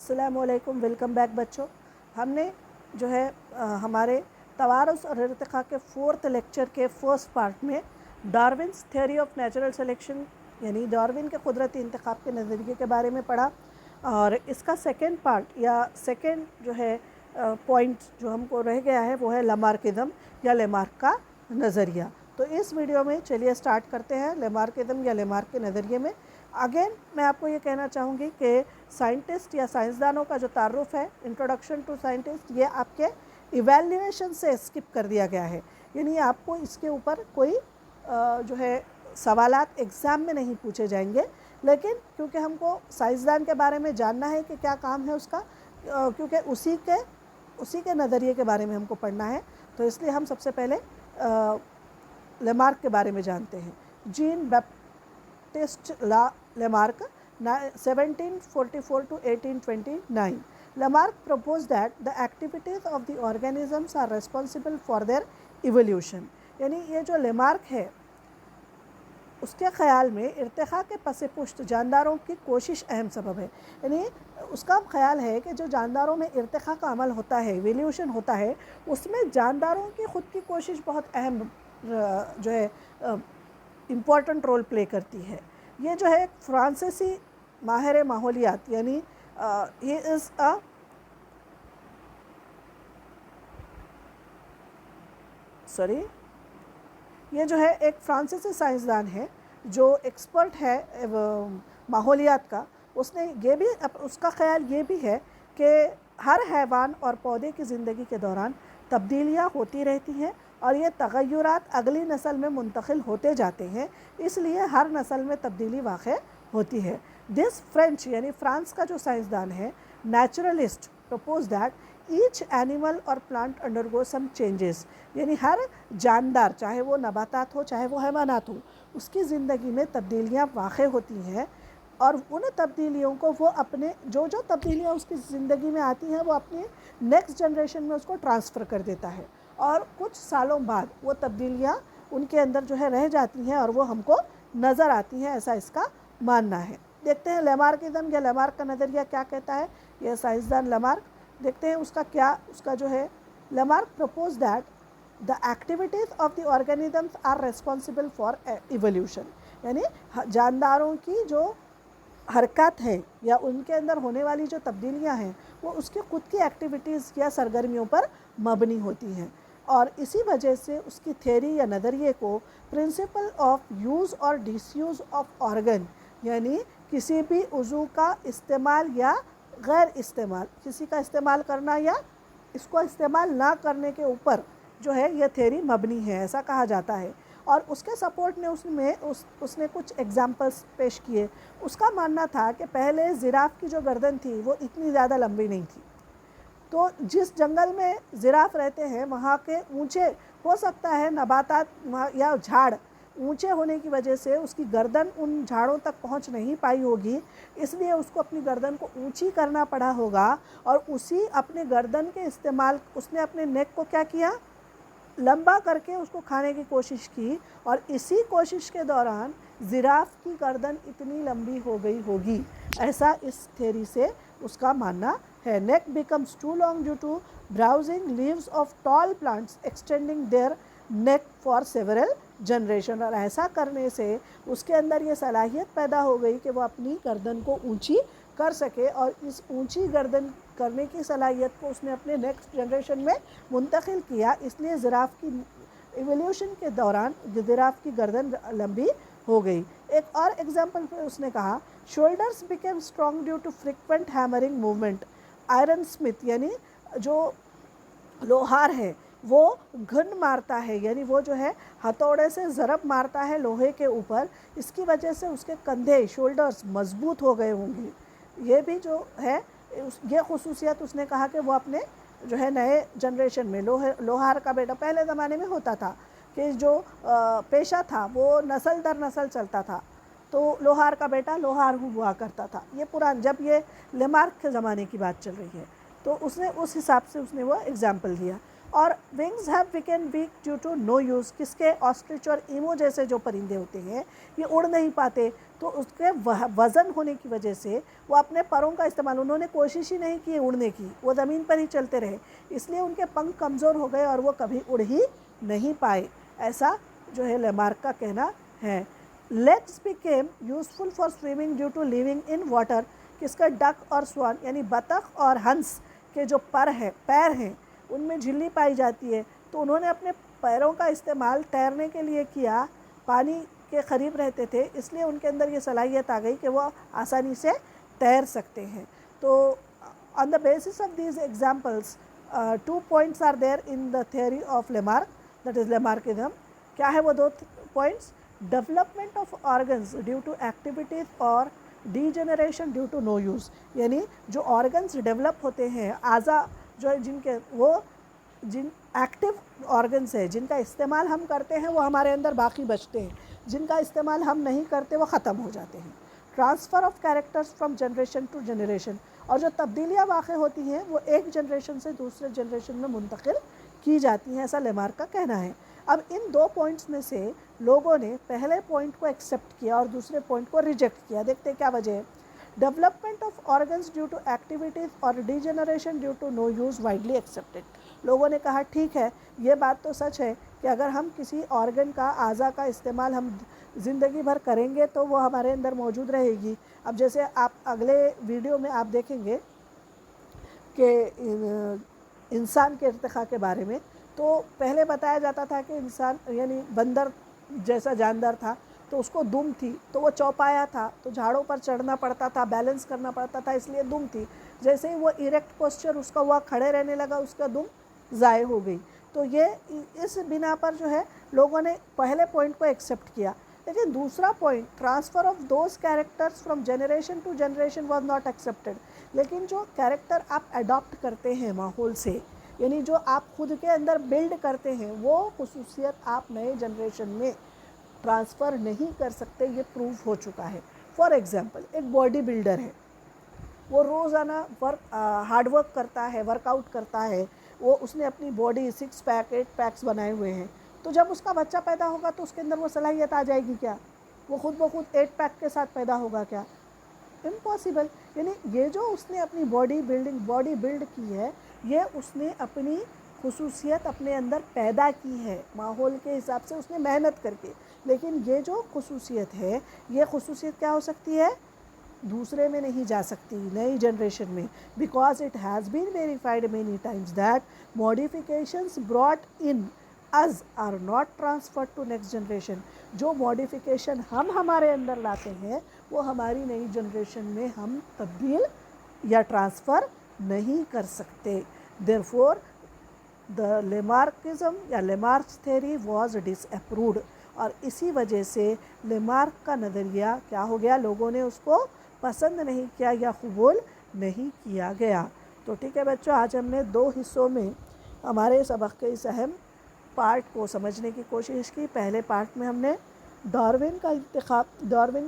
अस्सलामु अलैकुम, welcome back बच्चों। हमने जो है हमारे तवारुस और इर्तिक़ा के 4th लेक्चर के फर्स्ट पार्ट में Darwin's theory of natural selection यानी डार्विन के कुदरती इंतखाब के नज़रिए के बारे में पढ़ा। और इसका सेकेंड पार्ट या सेकेंड जो है पॉइंट जो हमको रह गया है वो है लमार्किज़म या लेमार्क का नज़रिया। तो इस वीडियो में चलिए स्टार्ट करते हैं लेमार्किज़म या लेमार्क के नज़रिए में। अगेन मैं आपको ये कहना चाहूँगी कि साइंटिस्ट या साइंसदानों का जो तारुफ है, इंट्रोडक्शन टू साइंटिस्ट, ये आपके इवैल्यूएशन से स्किप कर दिया गया है। यानी आपको इसके ऊपर कोई जो है सवालात एग्ज़ाम में नहीं पूछे जाएंगे, लेकिन क्योंकि हमको साइंसदान के बारे में जानना है कि क्या काम है उसका, क्योंकि उसी के नज़रिए के बारे में हमको पढ़ना है, तो इसलिए हम सबसे पहले लेमार्क के बारे में जानते हैं। Jean Baptiste Lamarck 1744 to 1829. Lamarck proposed that the activities of the organisms are responsible for their evolution. यानी ये जो लेमार्क है उसके ख़्याल में इर्तिक़ा के पसे पुश्त जानदारों की कोशिश अहम सबब है। यानी उसका ख्याल है कि जो जानदारों में इर्तिक़ा का अमल होता है, इवोल्यूशन होता है, उसमें जानदारों की ख़ुद की कोशिश बहुत अहम जो है इम्पॉर्टेंट रोल प्ले करती है। ये जो है एक फ्रांसीसी माहिर माहौलियात यानी ही इज़ ये जो है एक फ्रांसीसी साइंसदान है जो एक्सपर्ट है माहौलियात का। उसने ये भी उसका ख़्याल ये भी है कि हर हैवान और पौधे की ज़िंदगी के दौरान तब्दीलियाँ होती रहती हैं और ये तग़य्युरात अगली नस्ल में मुंतकिल होते जाते हैं, इसलिए हर नस्ल में तब्दीली वाक़ होती है। दिस फ्रेंच यानी फ्रांस का जो साइंसदान है naturalist propose that each animal और प्लांट अंडरगो सम चेंजेस, यानी हर जानदार चाहे वो नबातात हो चाहे वो हैवानात हो, उसकी ज़िंदगी में तब्दीलियाँ वाक़ होती हैं और उन तब्दीलियों को वो अपने जो तब्दीलियाँ उसकी ज़िंदगी में आती हैं वो अपने नेक्स्ट जनरेशन में उसको ट्रांसफ़र कर देता है और कुछ सालों बाद वो तब्दीलियाँ उनके अंदर जो है रह जाती हैं और वो हमको नज़र आती हैं, ऐसा इसका मानना है। देखते हैं लेमार्किज़म या लेमार्क का नज़रिया क्या कहता है। यह साइंसदान लेमार्क, देखते हैं उसका जो है Lamarck propose that the activities of the organisms are responsible for evolution, यानी जानदारों की जो हरकत है या उनके अंदर होने वाली जो तब्दीलियां हैं वो उसके ख़ुद की एक्टिविटीज़ या सरगर्मियों पर मबनी होती हैं और इसी वजह से उसकी थ्योरी या नज़रिए को प्रिंसिपल ऑफ यूज़ और डिसयूज़ ऑफ ऑर्गन, यानी किसी भी उज़ू का इस्तेमाल या गैर इस्तेमाल, किसी का इस्तेमाल करना या इसको इस्तेमाल ना करने के ऊपर जो है यह थ्योरी मबनी है, ऐसा कहा जाता है। और उसके सपोर्ट ने उसने कुछ एग्जाम्पल्स पेश किए। उसका मानना था कि पहले ज़िराफ़ की जो गर्दन थी वो इतनी ज़्यादा लंबी नहीं थी, तो जिस जंगल में ज़िराफ़ रहते हैं वहाँ के ऊंचे हो सकता है नबातात या झाड़ ऊंचे होने की वजह से उसकी गर्दन उन झाड़ों तक पहुँच नहीं पाई होगी, इसलिए उसको अपनी गर्दन को ऊंची करना पड़ा होगा और उसी अपने गर्दन के इस्तेमाल उसने अपने नेक को क्या किया, लंबा करके उसको खाने की कोशिश की और इसी कोशिश के दौरान ज़िराफ़ की गर्दन इतनी लंबी हो गई होगी, ऐसा इस थ्योरी से उसका मानना है। Neck becomes too long due to browsing leaves of tall plants extending their neck for several generation, और ऐसा करने से उसके अंदर ये सलाहियत पैदा हो गई कि वो अपनी गर्दन को ऊंची कर सके और इस ऊंची गर्दन करने की सलाहियत को उसने अपने नेक्स्ट जनरेशन में मुंतकिल किया, इसलिए ज़िराफ़ की इवोल्यूशन के दौरान ज़िराफ़ की गर्दन लंबी हो गई। एक और एग्जांपल पे उसने कहा shoulders became strong due to frequent hammering movement. Iron smith यानी जो लोहार है वो घन मारता है, यानी वो जो है हथौड़े से ज़रब मारता है लोहे के ऊपर, इसकी वजह से उसके कंधे शोल्डर्स मजबूत हो गए होंगे। ये भी जो है ये खुसूसियत उसने कहा कि वो अपने जो है नए जनरेशन में लोहार का बेटा, पहले ज़माने में होता था कि जो पेशा था वो नस्ल दर नस्ल चलता था, तो लोहार का बेटा लोहार हुआ करता था। ये पुरान जब ये लेमार्क के ज़माने की बात चल रही है, तो उसने उस हिसाब से उसने वो एग्जाम्पल दिया। और wings have become weak due to no use, किसके, ऑस्ट्रिच और ईमो जैसे जो परिंदे होते हैं ये उड़ नहीं पाते, تو اس کے وزن ہونے کی وجہ سے وہ اپنے پروں کا استعمال، انہوں نے کوشش ہی نہیں کی اڑنے کی، وہ زمین پر ہی چلتے رہے، اس لیے ان کے پنکھ کمزور ہو گئے اور وہ کبھی اڑ ہی نہیں پائے، ایسا جو ہے لیمارک کا کہنا ہے۔ Legs became useful for swimming due to living in water, کس کا ڈک اور سوان یعنی بطخ اور ہنس کے جو پیر ہیں ان میں جھلی پائی جاتی ہے، تو انہوں نے اپنے پیروں کا استعمال تیرنے کے لیے کیا، پانی کے قریب رہتے تھے اس لیے ان کے اندر یہ صلاحیت آ گئی کہ وہ آسانی سے تیر سکتے ہیں۔ تو on the basis of these examples 2 points are there in the theory of Lamarck, that is Lamarckism. کیا ہے وہ 2 points؟ Development of organs due to activities اور degeneration due to no use, یعنی جو آرگنز ڈیولپ ہوتے ہیں، اعضاء جو جن کے جن ایکٹیو آرگنز ہیں جن کا استعمال ہم کرتے ہیں وہ ہمارے اندر باقی بچتے ہیں، جن کا استعمال ہم نہیں کرتے وہ ختم ہو جاتے ہیں۔ Transfer of characters from generation to generation, اور جو تبدیلیاں واقع ہوتی ہیں وہ ایک جنریشن سے دوسرے جنریشن میں منتقل کی جاتی ہیں، ایسا لیمارک کا کہنا ہے۔ اب ان 2 points میں سے لوگوں نے پہلے پوائنٹ کو ایکسیپٹ کیا اور دوسرے پوائنٹ کو ریجیکٹ کیا، دیکھتے کیا وجہ ہے۔ Development of organs due to activities اور degeneration due to no use widely accepted, لوگوں نے کہا ٹھیک ہے یہ بات تو سچ ہے کہ اگر ہم کسی آرگن کا اعضاء کا استعمال ہم زندگی بھر کریں گے تو وہ ہمارے اندر موجود رہے گی۔ اب جیسے آپ اگلے ویڈیو میں آپ دیکھیں گے کہ انسان کے ارتقاء کے بارے میں، تو پہلے بتایا جاتا تھا کہ انسان یعنی بندر جیسا جاندار تھا تو اس کو دم تھی، تو وہ چوپایا تھا تو جھاڑوں پر چڑھنا پڑتا تھا، بیلنس کرنا پڑتا تھا، اس لیے دم تھی۔ جیسے ہی وہ ایریکٹ پوسچر اس کا ہوا، کھڑے رہنے لگا، اس کا دم ضائع ہو گئی۔ تو یہ اس بنا پر جو ہے لوگوں نے پہلے پوائنٹ کو ایکسیپٹ کیا، لیکن دوسرا point transfer of those characters from generation to generation was not accepted, لیکن جو کیریکٹر آپ اڈاپٹ کرتے ہیں ماحول سے، یعنی جو آپ خود کے اندر بلڈ کرتے ہیں، وہ خصوصیت آپ نئے جنریشن میں ٹرانسفر نہیں کر سکتے، یہ پروف ہو چکا ہے۔ فار ایگزامپل ایک باڈی بلڈر ہے، وہ روزانہ ہارڈ ورک کرتا ہے، ورک آؤٹ کرتا ہے، وہ اس نے اپنی باڈی 6 پیک 8 پیکس بنائے ہوئے ہیں، تو جب اس کا بچہ پیدا ہوگا تو اس کے اندر وہ صلاحیت آ جائے گی کیا؟ وہ خود بخود 8 پیک کے ساتھ پیدا ہوگا کیا؟ امپاسبل۔ یعنی یہ جو اس نے اپنی باڈی بلڈ کی ہے، یہ اس نے اپنی خصوصیت اپنے اندر پیدا کی ہے ماحول کے حساب سے، اس نے محنت کر کے، لیکن یہ جو خصوصیت ہے، یہ خصوصیت کیا ہو سکتی ہے؟ دوسرے میں نہیں جا سکتی، نئی جنریشن میں، because it has been verified many times that modifications brought in us are not transferred to next generation, جو ماڈیفیکیشن ہم ہمارے اندر لاتے ہیں وہ ہماری نئی جنریشن میں ہم تبدیل یا ٹرانسفر نہیں کر سکتے۔ therefore the لیمارکزم یا لیمارکس تھیوری واز ڈس اپروڈ، اور اسی وجہ سے لیمارک کا نظریہ کیا ہو گیا، لوگوں نے اس کو پسند نہیں کیا یا قبول نہیں کیا گیا۔ تو ٹھیک ہے بچوں، آج ہم نے 2 حصوں میں ہمارے سبق کے اس اہم پارٹ کو سمجھنے کی کوشش کی۔ پہلے پارٹ میں ہم نے ڈارون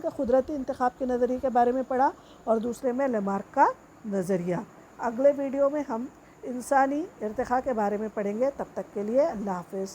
کا قدرتی انتخاب کے نظریے کے بارے میں پڑھا، اور دوسرے میں لیمارک کا نظریہ۔ اگلے ویڈیو میں ہم انسانی ارتقاء کے بارے میں پڑھیں گے، تب تک کے لیے اللہ حافظ۔